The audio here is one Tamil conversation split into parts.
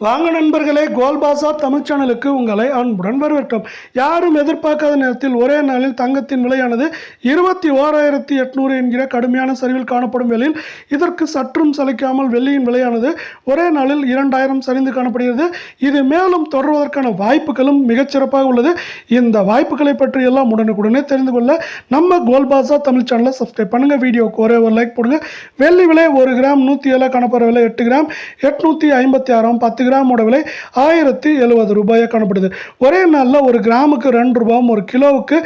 வாங்க நண்பர்களே, கோல்ட் பாசார் தமிழ் சேனலுக்கு உங்களை அன்புடன் வரவேற்கிறோம். யாரும் எதிர்பார்க்காத நேரத்தில் ஒரே நாளில் தங்கத்தின் விலையானது 21,800 என்கிற கடுமையான சரிவில் காணப்படும் வேளையில் இதற்கு சற்றும் சலிக்காமல் வெள்ளியின் விலையானது ஒரே நாளில் 2,000 சரிந்து காணப்படுகிறது. இது மேலும் தொடர்வதற்கான வாய்ப்புகளும் மிகச்சிறப்பாக உள்ளது. இந்த வாய்ப்புகளை பற்றி எல்லாம் உடனுக்குடனே தெரிந்து கொள்ள நம்ம கோல்ட் பாசார் தமிழ் சேனலை சப்ஸ்கிரைப் பண்ணுங்க. வீடியோக்கு ஒரே ஒரு லைக் போடுங்க. வெள்ளி விலை 1 கிராம் 107 காணப்படுற விலை 8 கிராம் 856 10 கிராமோட விலை 1070 ரூபாயாக காணப்படுது. ஒரே நாளில் ஒரு கிராமுக்கு 2 ரூபாயும் ஒரு கிலோவுக்கு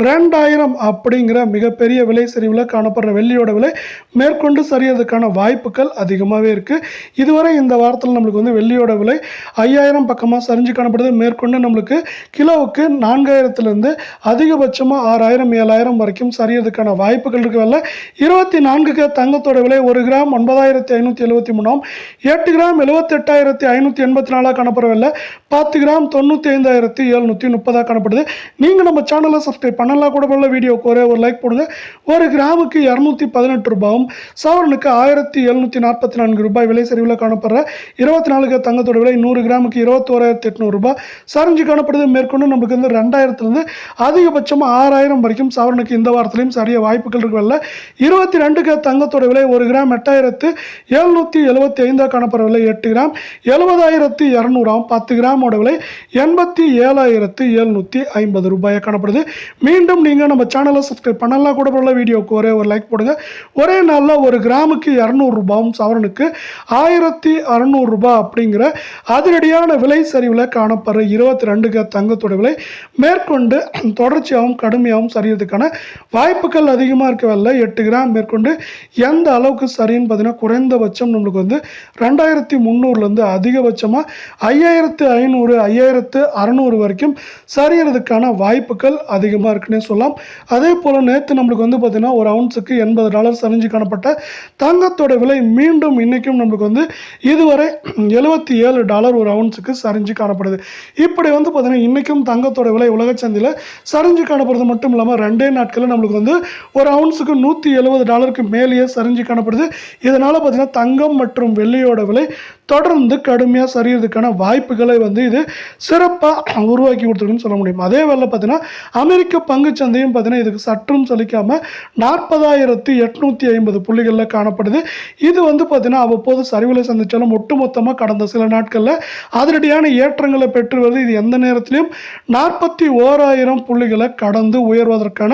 2000 அப்படிங்கிற மிகப்பெரிய விலை சரிவில் காணப்படுற வெள்ளியோட விலை மேற்கொண்டு சரியறதுக்கான வாய்ப்புகள் அதிகமாகவே இருக்குது. இதுவரை இந்த வாரத்தில் நம்மளுக்கு வந்து வெள்ளியோட விலை 5000 பக்கமாக சரிஞ்சு காணப்படுது. மேற்கொண்டு நம்மளுக்கு கிலோவுக்கு 4000லேருந்து அதிகபட்சமாக 6000 7000 வரைக்கும் சரியறதுக்கான வாய்ப்புகள் இருக்கவில்லை. 24 தங்கத்தோட விலை 1 கிராம் 9573 8 கிராம் 78,584 காணப்படவில்லை. 10 கிராம் 95,730 காணப்படுது. நீங்கள் நம்ம சேனலை சப்ஸ்கிரைப் பண்ணலாம் கூட போல. வீடியோக்கு ஒரே ஒரு லைக் போடுங்க. ஒரு கிராமுக்கு 218 ரூபாயும் சவரனுக்கு 1744 ரூபாய் விலை சரிவில் காணப்படுற 24 தங்கத்தோட விலை 100 கிராமுக்கு 21,800 ரூபாய் சரிஞ்சு காணப்படுது. மேற்கொண்டு நமக்கு வந்து 2000லேருந்து அதிகபட்சமாக 6000 வரைக்கும் சவரனுக்கு இந்த வாரத்திலையும் சரிய வாய்ப்புகள் இருக்கவில்லை. 22 தங்கத்தோட விலை 1 கிராம் 8,775 காணப்படவில்லை. 8 கிராம் 70,200 10 கிராமோட விலை 87,750 ரூபாய் காணப்படுது. மீண்டும் நீங்கள் நம்ம சேனலை சப்ஸ்கிரைப் பண்ணலாம் கூட போல. வீடியோக்கு ஒரே ஒரு லைக் போடுங்க. ஒரே நாளில் ஒரு கிராமுக்கு 200 ரூபாயும் சவரனுக்கு 1600 ரூபாய் அப்படிங்கிற அதிரடியான விலை சரிவில் காணப்படுற 22 தங்கத்தோட விலை மேற்கொண்டு தொடர்ச்சியாகவும் கடுமையாகவும் சரியறதுக்கான வாய்ப்புகள் அதிகமாக இருக்கவில்லை. 8 கிராம் மேற்கொண்டு எந்த அளவுக்கு சரின்னு பார்த்தீங்கன்னா குறைந்தபட்சம் நம்மளுக்கு வந்து 2300லேருந்து அதிகபட்சமாக 5500 5600 வரைக்கும் சரியறதுக்கான வாய்ப்புகள் அதிகமாக இருக்குன்னே சொல்லலாம். அதே போல் நேற்று நம்மளுக்கு வந்து பார்த்திங்கன்னா ஒரு அவுன்ஸுக்கு $80 சரிஞ்சு காணப்பட்ட தங்கத்தோட விலை மீண்டும் இன்றைக்கும் நம்மளுக்கு வந்து இதுவரை $77 ஒரு அவுன்ஸுக்கு சரிஞ்சு காணப்படுது. இப்படி வந்து பார்த்திங்கன்னா இன்றைக்கும் தங்கத்தோட விலை உலக சந்தையில் சரிஞ்சு காணப்படுறது மட்டும் இல்லாமல் 2 நாட்களில் நம்மளுக்கு வந்து ஒரு அவுன்ஸுக்கு $170க்கு மேலேயே சரிஞ்சு காணப்படுது. இதனால் பார்த்திங்கன்னா தங்கம் மற்றும் வெள்ளியோட விலை தொடர்ந்து கடுமையாக சரியறதுக்கான வாய்ப்புகளை வந்து இது சிறப்பாக உருவாக்கி கொடுத்துருக்குன்னு சொல்ல முடியும். அதே வேளை பார்த்தீங்கன்னா அமெரிக்க பங்குச்சந்தையும் பார்த்தீங்கன்னா இதுக்கு சற்றும் சலிக்காமல் 40,850 புள்ளிகளில் காணப்படுது. இது வந்து பார்த்தீங்கன்னா அவ்வப்போது சரிவுகளை சந்தித்தாலும் ஒட்டுமொத்தமாக கடந்த சில நாட்களில் அதிரடியான ஏற்றங்களை பெற்று வருது. இது எந்த நேரத்திலையும் 41,000 புள்ளிகளை கடந்து உயர்வதற்கான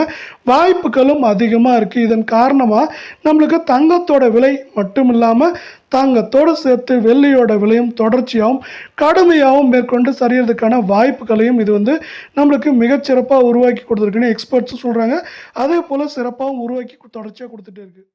வாய்ப்புகளும் அதிகமாக இருக்குது. இதன் காரணமாக நம்மளுக்கு தங்கத்தோட விலை மட்டும் இல்லாமல் தங்கத்தோடு சேர்த்து வெள்ளியோட விலையும் தொடர்ச்சியாகவும் கடுமையாகவும் மேற்கொண்டு சரியறதுக்கான வாய்ப்புகளையும் இது வந்து நம்மளுக்கு மிகச்சிறப்பாக உருவாக்கி கொடுத்துருக்குன்னு எக்ஸ்பர்ட்ஸும் சொல்கிறாங்க. அதே போல் சிறப்பாகவும் உருவாக்கி தொடர்ச்சியாக கொடுத்துட்டே இருக்குது.